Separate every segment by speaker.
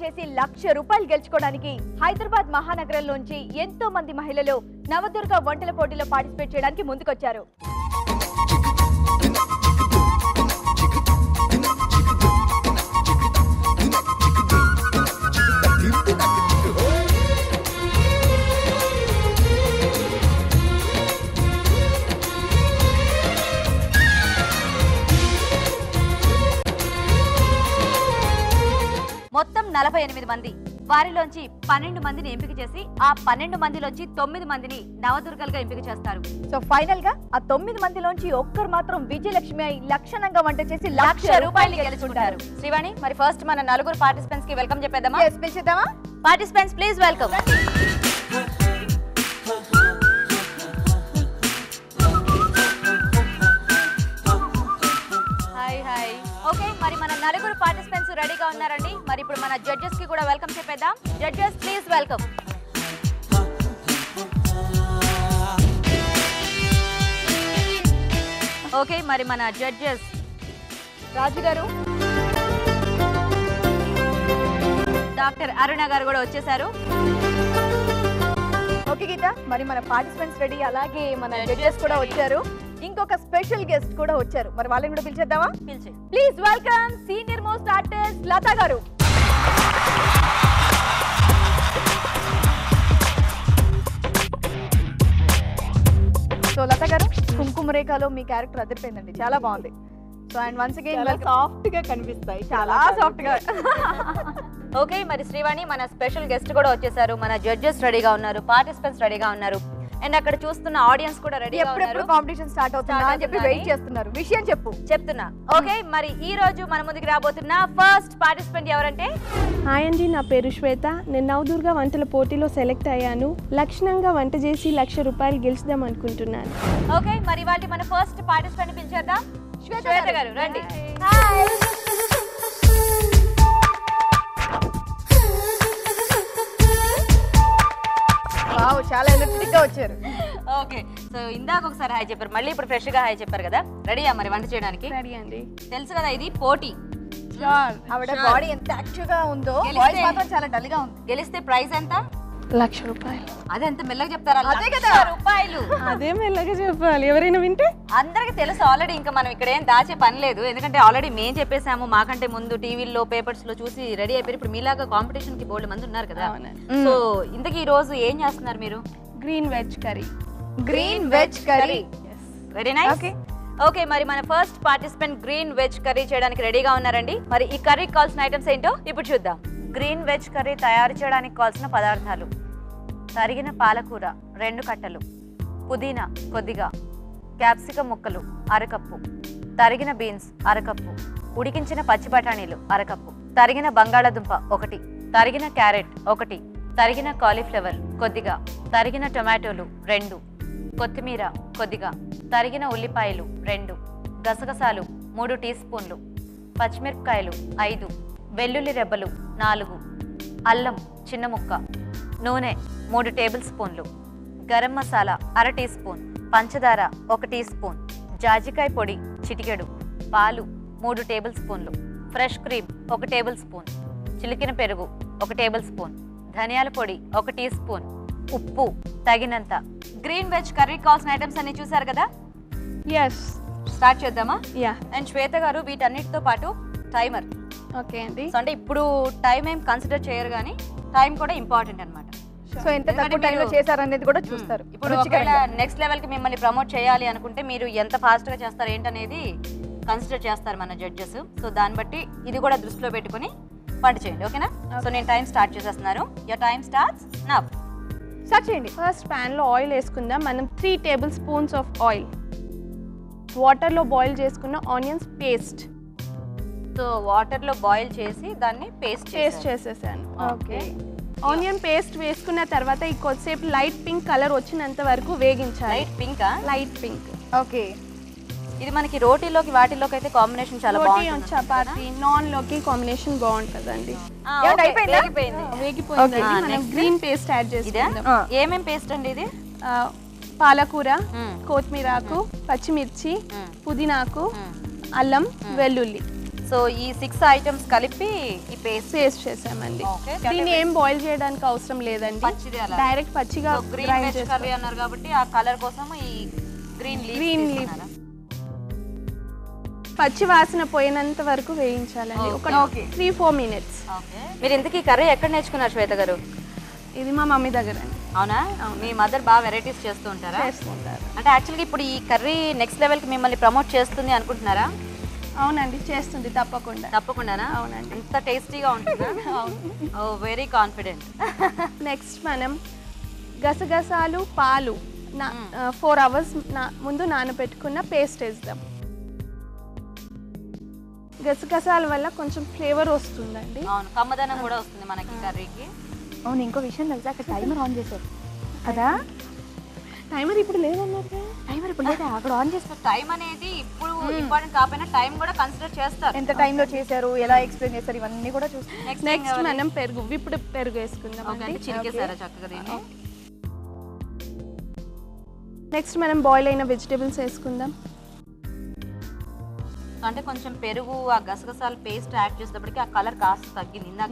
Speaker 1: చేసి ₹1,00,000 గెలుచుకోవడానికి హైదరాబాద్ మహానగరంలోంచి ఎంతో మంది మహిళలు నవదుర్గ వంటల పోటీలో పార్టిసిపేట్ చేయడానికి ముందుకొచ్చారు. మొత్తం 48 మంది, వారిలోంచి 12 మందిని ఎంపిక చేసి ఆ 12 మందిలోంచి 9 మందిని నవదుర్గలుగా ఎంపిక చేస్తారు. సో ఫైనల్ గా ఆ 9 మందిలోంచి ఒక్కరు మాత్రం విజయలక్ష్మి అయి లక్షణంగా వంట చేసి ₹1,00,000 గెలుచుకుంటారు. శ్రీవాణి, మరి ఫస్ట్ మన నలుగురు పార్టిసిపెంట్స్ కి వెల్కమ్ చెప్పేద్దామా? పిలిచేద్దామా? Participants please welcome. ఓకే, మరి మన నలుగురు పార్టిసిపెంట్స్ రెడీగా ఉన్నారండి. మరి ఇప్పుడు మన జడ్జెస్ కి కూడా వెల్కమ్ చెప్పేద్దాం. Judges please welcome. ఓకే, మరి మన జడ్జెస్ రాజు గారు, డాక్టర్ అరుణ గారు కూడా వచ్చేసారు. ఓకే గీత, మరి మన పార్టిసిపెంట్స్ రెడీ, అలాగే మన జడ్జెస్ కూడా వచ్చారు. ఇంకొక స్పెషల్ గెస్ట్ కూడా వచ్చారు, మరి వాళ్ళని కూడా పిలిచేద్దామా? Please welcome senior most artist Lata గారు. సో లతా గారు, కుంకుమ రేఖలో మీ క్యారెక్టర్ అదిరిపోయిందండి, చాలా బాగుంది. So and once again
Speaker 2: soft గా కనిపిస్తాయి,
Speaker 1: చాలా సాఫ్ట్ గా. ఓకే, మరి శ్రీవాణి, మన స్పెషల్ గెస్ట్ కూడా వచ్చేసారు. మన జడ్జెస్ రెడీగా ఉన్నారు, పార్టిసిపెంట్స్ రెడీగా ఉన్నారు, అండ్ అక్కడ చూస్తున్న ఆడియన్స్ కూడా రెడీగా ఉన్నారు. కాంపిటీషన్ స్టార్ట్ అవుతుందా అని చెప్పి వెయిట్ చేస్తున్నారు. విషయం చెప్తున్నా. ఓకే, మరి ఈ రోజు మన ముందుకు రాబోతున్న ఫస్ట్ పార్టిసిపెంట్ ఎవరంటే?
Speaker 3: హాయ్ అండి, నా పేరు శ్వేత. నేను నవదుర్గ వంటల పోటీలో సెలెక్ట్ అయ్యాను. లక్షణంగా వంట చేసి ₹1,00,000 గెలుచుదాం అనుకుంటున్నాను.
Speaker 1: ఓకే, మరి వాళ్ళ మన ఫస్ట్ పార్టిసిపెంట్ పిలిచేద్దాం. శ్వేత గారు రండి. వావ్, చాలా ఎనర్జెటిక్ గా వచ్చారు. ఓకే, సో ఇందాక ఒకసారి హాయ్ చెప్పారు, మళ్ళీ ఇప్పుడు ఫ్రెష్ గా హాయ్ చెప్పారు కదా. రెడీయా మరి వంట చేయడానికి?
Speaker 3: రెడీ అండి.
Speaker 1: తెలుసు కదా ఇది పోటీ. ఆవిడ బాడీ ఎంత యాక్టివ్ గా ఉందో, వాయిస్ మాత్రం చాలా డల్ గా ఉంది. గెలిస్తే ప్రైజ్ ఎంత?
Speaker 3: ₹1,00,000.
Speaker 1: అదే ఎంత మెల్లగా చెప్తారా? అదే కదా ₹1,00,000.
Speaker 3: అదే మెల్లగా చెప్పాలి, ఎవరైనా వింటే.
Speaker 1: అందరికి తెలుసు ఆల్రెడీ, ఇంకా మనం ఇక్కడ ఏం దాచే పని లేదు, ఎందుకంటే ఆల్రెడీ మేము చెప్పేసాము. మాకంటే ముందు టీవీల్లో పేపర్స్ లో చూసి రెడీ అయిపోయి ఇప్పుడు మీలాగా కాంపిటీషన్ కి బోల్డ్ మంది ఉన్నారు కదా. సో ఇంతకీ ఈ రోజు ఏం చేస్తున్నారు మీరు?
Speaker 3: Green veg curry.
Speaker 1: Green veg curry, very nice. Okay, మరి మన first participant green veg curry చేయడానికి రెడీగా ఉన్నారండి. మరి ఈ కర్రీకి కావాల్సిన ఐటమ్స్ ఏంటో ఇప్పుడు చూద్దాం. గ్రీన్ వెజ్ కర్రీ తయారు చేయడానికి కావాల్సిన పదార్థాలు: తరిగిన పాలకూర 2 కట్టలు, పుదీనా కొద్దిగా, క్యాప్సికం ముక్కలు 1/2 కప్పు, తరిగిన బీన్స్ 1/2 కప్పు, ఉడికించిన పచ్చి బఠానీలు 1/2 కప్పు, తరిగిన బంగాళాదుంప 1, తరిగిన క్యారెట్ 1, తరిగిన కాలీఫ్లవర్ కొద్దిగా, తరిగిన టొమాటోలు 2, కొత్తిమీర కొద్దిగా, తరిగిన ఉల్లిపాయలు 2, గసగసాలు 3 టీ స్పూన్లు, పచ్చిమిరపకాయలు 5, వెల్లుల్లి రెబ్బలు 4, అల్లం చిన్న ముక్క, నూనె 3 టేబుల్ స్పూన్లు, గరం మసాలా 1/2 టీ స్పూన్, పంచదార 1 టీ స్పూన్, జాజికాయ పొడి చిటికెడు, పాలు 3 టేబుల్ స్పూన్లు, ఫ్రెష్ క్రీమ్ 1 టేబుల్ స్పూన్, చిలికిన పెరుగు 1 టేబుల్ స్పూన్, ధనియాల పొడి 1 టీ స్పూన్, ఉప్పు తగినంత. గ్రీన్ వెజ్ కర్రీ కావాల్సిన ఐటమ్స్ అన్ని చూసారు కదా?
Speaker 3: ఎస్,
Speaker 1: స్టార్ట్ చేద్దామా?
Speaker 3: యా.
Speaker 1: అండ్ శ్వేత గారు, వీటన్నిటితో పాటు టైమర్.
Speaker 3: ఓకే అండి.
Speaker 1: సో అంటే ఇప్పుడు టైం ఏం కన్సిడర్ చేయరు, కానీ టైం కూడా ఇంపార్టెంట్ అన్నమాట. సో ఎంత తక్కువ టైంలో చేశారనేది కూడా చూస్తారు. ఇప్పుడు నెక్స్ట్ లెవెల్ కి మిమ్మల్ని ప్రమోట్ చేయాలి అనుకుంటే మీరు ఎంత ఫాస్ట్ గా చేస్తారు ఏంటనేది కన్సిడర్ చేస్తారు మన జడ్జెస్. సో దాన్ని బట్టి ఇది కూడా దృష్టిలో పెట్టుకుని వంట చేయండి, ఓకేనా? సో నేను టైం స్టార్ట్ చేసేస్తున్నాను. Your time starts now. Start చేయండి.
Speaker 3: ఫస్ట్ ప్యాన్లో ఆయిల్ వేసుకుందాం. మనం 3 టేబుల్ స్పూన్స్ ఆఫ్ ఆయిల్, వాటర్లో బాయిల్ చేసుకున్న ఆనియన్స్ పేస్ట్.
Speaker 1: సో వాటర్లో బాయిల్ చేసి దాన్ని పేస్ట్
Speaker 3: చేసేసాను. ఓకే, ఆనియన్ పేస్ట్ వేసుకున్న తర్వాత ఈ కొద్దిసేపు లైట్ పింక్ కలర్ వచ్చినంత వరకు వేగించాలి.
Speaker 1: లైట్ పింకా?
Speaker 3: Light pink.
Speaker 1: ఓకే, ఇది మనకి రోటీలోకి వాటిలోకి అయితే కాంబినేషన్ చాలా బాగుంటుంది.
Speaker 3: చపాతీ నాన్ లోకి కాంబినేషన్ బాగుంటుందండి.
Speaker 1: వేగిపోయింది.
Speaker 3: మనం గ్రీన్ పేస్ట్ యాడ్ చేసుకుందాం.
Speaker 1: ఏమేం పేస్ట్ అండి ఇది?
Speaker 3: పాలకూర, కొత్తిమీరాకు, పచ్చిమిర్చి, పుదీనాకు, అల్లం, వెల్లుల్లి.
Speaker 1: సో ఈ 6 ఐటమ్స్ కలిపి ఈ పేస్ట్
Speaker 3: చేసామండి.
Speaker 1: ఓకే.
Speaker 3: దీన్ని ఏం బాయిల్ చేయడానికి అవసరం లేదండి,
Speaker 1: పచ్చిదే అలా
Speaker 3: డైరెక్ట్ పచ్చిగా
Speaker 1: గ్రీన్ వెజ్ కర్రీ అన్నారు కాబట్టి ఆ కలర్ కోసం ఈ గ్రీన్ లీఫ్
Speaker 3: పచ్చి వాసన పోయినంత వరకు వేయించాలండి, ఒక 3-4 minutes.
Speaker 1: ఓకే. మీరు ఇంతకీ కర్రీ ఎక్కడ నేర్చుకున్నారు శ్వేత గారు?
Speaker 3: ఇది మా మమ్మీ దగ్గర అండి.
Speaker 1: అవునా? మీ మదర్ బాగా వెరైటీస్ చేస్తూ ఉంటారా?
Speaker 3: చేస్తుంటారు.
Speaker 1: అంటే యాక్చువల్గా ఇప్పుడు ఈ కర్రీ నెక్స్ట్ లెవెల్కి మిమ్మల్ని ప్రమోట్ చేస్తుంది అనుకుంటున్నారా?
Speaker 3: అవునండి, చేస్తుంది తప్పకుండా.
Speaker 1: తప్పకుండానా?
Speaker 3: అవునండి.
Speaker 1: ఎంత టేస్టీగా ఉంటుందా? ఓ వెరీ కాన్ఫిడెంట్.
Speaker 3: నెక్స్ట్ మనం గసగసాలు పాలు 4 hours ముందు నానబెట్టుకున్న పేస్ట్ వేద్దాం. గసగసాల వల్ల కొంచెం ఫ్లేవర్ వస్తుందండి.
Speaker 1: అవును, కమ్మదనం కూడా వస్తుంది మనకి కర్రీకి.
Speaker 2: అవును, ఇంకో విషయం తెలుసా, అక్కడ టైమర్ ఆన్ చేశారు కదా?
Speaker 3: టైమర్ ఇప్పుడు లేదన్నారు.
Speaker 2: టైమర్ ఇప్పుడు లేదా, అక్కడ ఆన్ చేస్తారు.
Speaker 1: టైం అనేది ఇప్పుడు ఇంపార్టెంట్ కాకపోయినా టైం కూడా కన్సిడర్ చేస్తారు.
Speaker 2: ఎంత టైంలో చేశారు, ఎలా ఎక్స్ప్లెయిన్ చేశారు, ఇవన్నీ కూడా చూస్తాం.
Speaker 3: నెక్స్ట్ మనం ఇప్పుడు పెరుగు వేసుకుందాం.
Speaker 1: చిరికేసారా చక్కగా దీన్ని?
Speaker 3: నెక్స్ట్ మనం బాయిల్ అయిన వెజిటేబుల్స్ వేసుకుందాం.
Speaker 1: అంటే కొంచెం పెరుగు ఆ గసగసాల పేస్ట్ యాడ్ చేసేటప్పటికి ఆ కలర్ కాస్త తగ్గింది. ఇందాక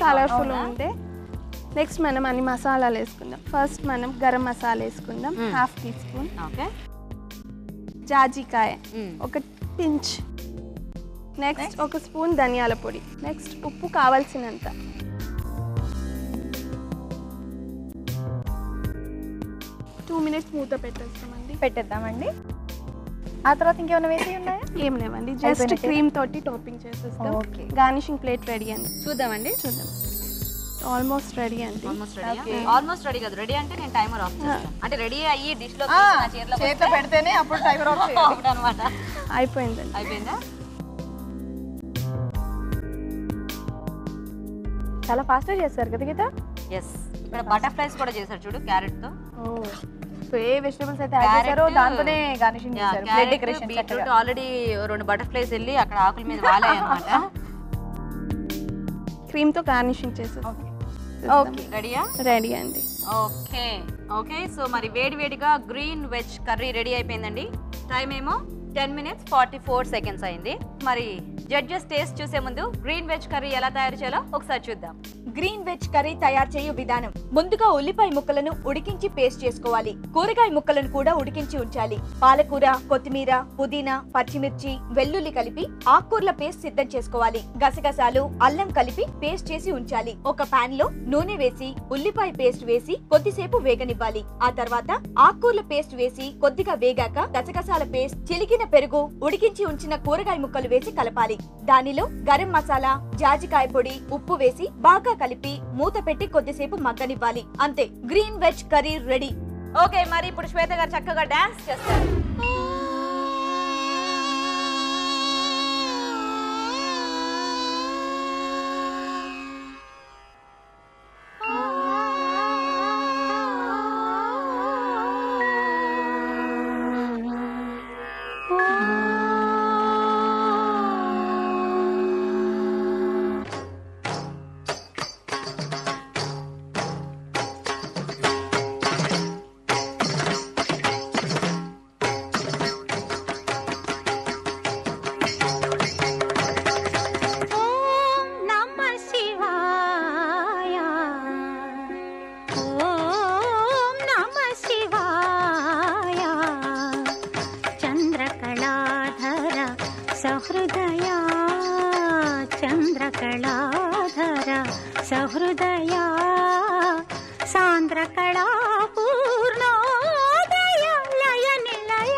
Speaker 3: కలర్ఫుల్ ఉంటే నెక్స్ట్ మనం అన్ని మసాలాలు వేసుకుందాం. ఫస్ట్ మనం గరం మసాలా వేసుకుందాం, 1/2 teaspoon.
Speaker 1: ఓకే.
Speaker 3: జాజికాయ ఒక పించ్. నెక్స్ట్ 1 స్పూన్ ధనియాల పొడి. నెక్స్ట్ ఉప్పు కావాల్సినంత. టూ మినిట్స్ మూత
Speaker 2: పెట్టేద్దామండి. ఆ తర్వాత ఇంకేమైనా వేసి ఉన్నాయా?
Speaker 3: ఏం లేవండి, జస్ట్ క్రీమ్ తోటి టాపింగ్ చేసేస్తాం. గార్నిషింగ్ ప్లేట్ రెడీ అండి.
Speaker 1: చూద్దాం.
Speaker 3: ఆల్మోస్ట్ రెడీ అండి.
Speaker 1: ఆల్మోస్ట్ రెడీ కాదు, రెడీ అంటే నేను టైమర్ ఆఫ్ చేస్తాను. అంటే రెడీ అయ్యి డిష్ లో
Speaker 2: చేతిలో పెడితేనే అప్పుడు టైమర్ ఆఫ్ చేయాలి
Speaker 1: అన్నమాట.
Speaker 3: అయిపోయిందండి.
Speaker 1: అయిపోయిందా?
Speaker 2: చాలా ఫాస్ట్ గా చేస్తారు కదా గీత.
Speaker 1: ఎస్, ఇక్కడ బటర్ఫ్లైస్ కూడా చేశారు చూడు, క్యారెట్ తో.
Speaker 2: సో ఏ వెజిటబుల్స్ అయితే యాడ్ చేశారో దాంతోనే గార్నిషింగ్ చేశారు. Plate decoration
Speaker 1: beetroot already 2 butterflies వెళ్ళి అక్కడ ఆకుల మీద వాలాయి అన్నమాట.
Speaker 3: క్రీమ్ తో గార్నిషింగ్ చేసేస్తాం.
Speaker 2: ఓకే,
Speaker 1: రెడీయా?
Speaker 3: రెడీ అండి.
Speaker 1: Okay okay. సో మరి వేడివేడిగా గ్రీన్ వెజ్ కర్రీ రెడీ అయిపోయిందండి. టైం ఏమో 10 minutes 44 seconds అయింది. మరి జడ్జెస్ టేస్ట్ చూసే ముందు గ్రీన్ వెజ్ కర్రీ ఎలా తయారు చేయాలో ఒకసారి చూద్దాం.
Speaker 4: గ్రీన్ వెజ్ కర్రీ తయారు చేయు విధానం. ముందుగా ఉల్లిపాయ ముక్కలను ఉడికించి పేస్ట్ చేసుకోవాలి. కూరగాయ ముక్కలను కూడా ఉడికించి ఉంచాలి. పాలకూర, కొత్తిమీర, పుదీనా, పచ్చిమిర్చి, వెల్లుల్లి కలిపి ఆకుకూరల పేస్ట్ సిద్ధం చేసుకోవాలి. గసగసాలు, అల్లం కలిపి పేస్ట్ చేసి ఉంచాలి. ఒక పాన్ లో నూనె వేసి ఉల్లిపాయ పేస్ట్ వేసి కొద్దిసేపు వేగనివ్వాలి. ఆ తర్వాత ఆకుకూరల పేస్ట్ వేసి కొద్దిగా వేగాక గసగసాల పేస్ట్, చిలికిన పెరుగు, ఉడికించి ఉంచిన కూరగాయ ముక్కలు వేసి కలపాలి. దానిలో గరం మసాలా, జాజికాయ పొడి, ఉప్పు వేసి బాగా కలిపి మూత పెట్టి కొద్దిసేపు మగ్గనివ్వాలి. అంతే, green veg curry ready.
Speaker 1: Okay, మరి ఇప్పుడు శ్వేత గారు చక్కగా డాన్స్ చేస్తారు.
Speaker 5: సహృదయా సాంద్రకళా పూర్ణోదయ లయ నిలయ.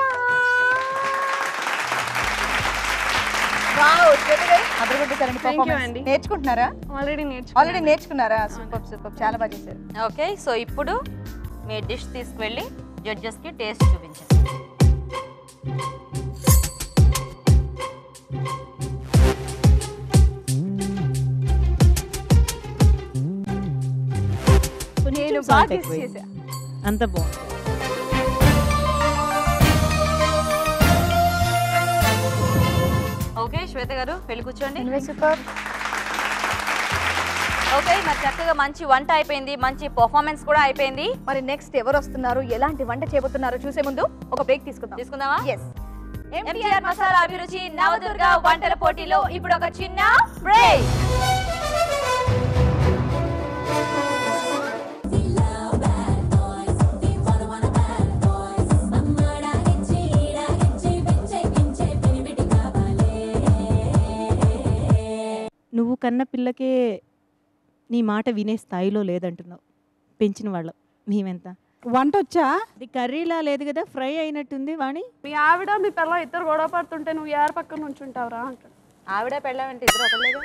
Speaker 2: నేర్చుకుంటున్నారా?
Speaker 3: ఆల్రెడీ
Speaker 2: నేర్చుకున్నారా? సూపర్ సూపర్, చాలా బాగా చేశారు.
Speaker 1: ఓకే, సో ఇప్పుడు మీ డిష్ తీసుకువెళ్ళి జడ్జెస్ కి టేస్ట్ చూపించండి.
Speaker 2: నేను బాగా చేశా.
Speaker 6: అంత బాగుంది.
Speaker 1: ఓకే శ్వేత గారు వెళ్ళి కూర్చోండి.
Speaker 2: సూపర్.
Speaker 1: ఓకే, మరి చక్కగా మంచి వంట అయిపోయింది, మంచి పర్ఫార్మెన్స్ కూడా అయిపోయింది.
Speaker 2: మరి నెక్స్ట్ ఎవరు వస్తున్నారు, ఎలాంటి వంట చేయబోతున్నారో చూసే ముందు ఒక బ్రేక్ తీసుకుందామా?
Speaker 1: తీసుకుందామా?
Speaker 2: ఎస్.
Speaker 1: ఎంటీఆర్ మసాలా అభిరుచి నవదుర్గ వంటల పోటీలో ఇప్పుడు ఒక చిన్న బ్రేక్.
Speaker 6: నువ్వు కన్న పిల్లకే నీ మాట వినే స్థాయిలో లేదంటున్నావు. పెంచిన వాళ్ళం మేమెంత.
Speaker 7: వంట వచ్చా?
Speaker 6: ఇది కర్రీలా లేదు కదా, ఫ్రై అయినట్టుంది. వాణి,
Speaker 3: మీ ఆవిడ మీ పిల్ల ఇద్దరు గొడవ పడుతుంటే నువ్వు ఎవరి పక్కన నుంచుంటావురా అంటాడు.
Speaker 1: ఆవిడ పెళ్ళామంటే ఇద్దరు ఒకళ్ళేగా.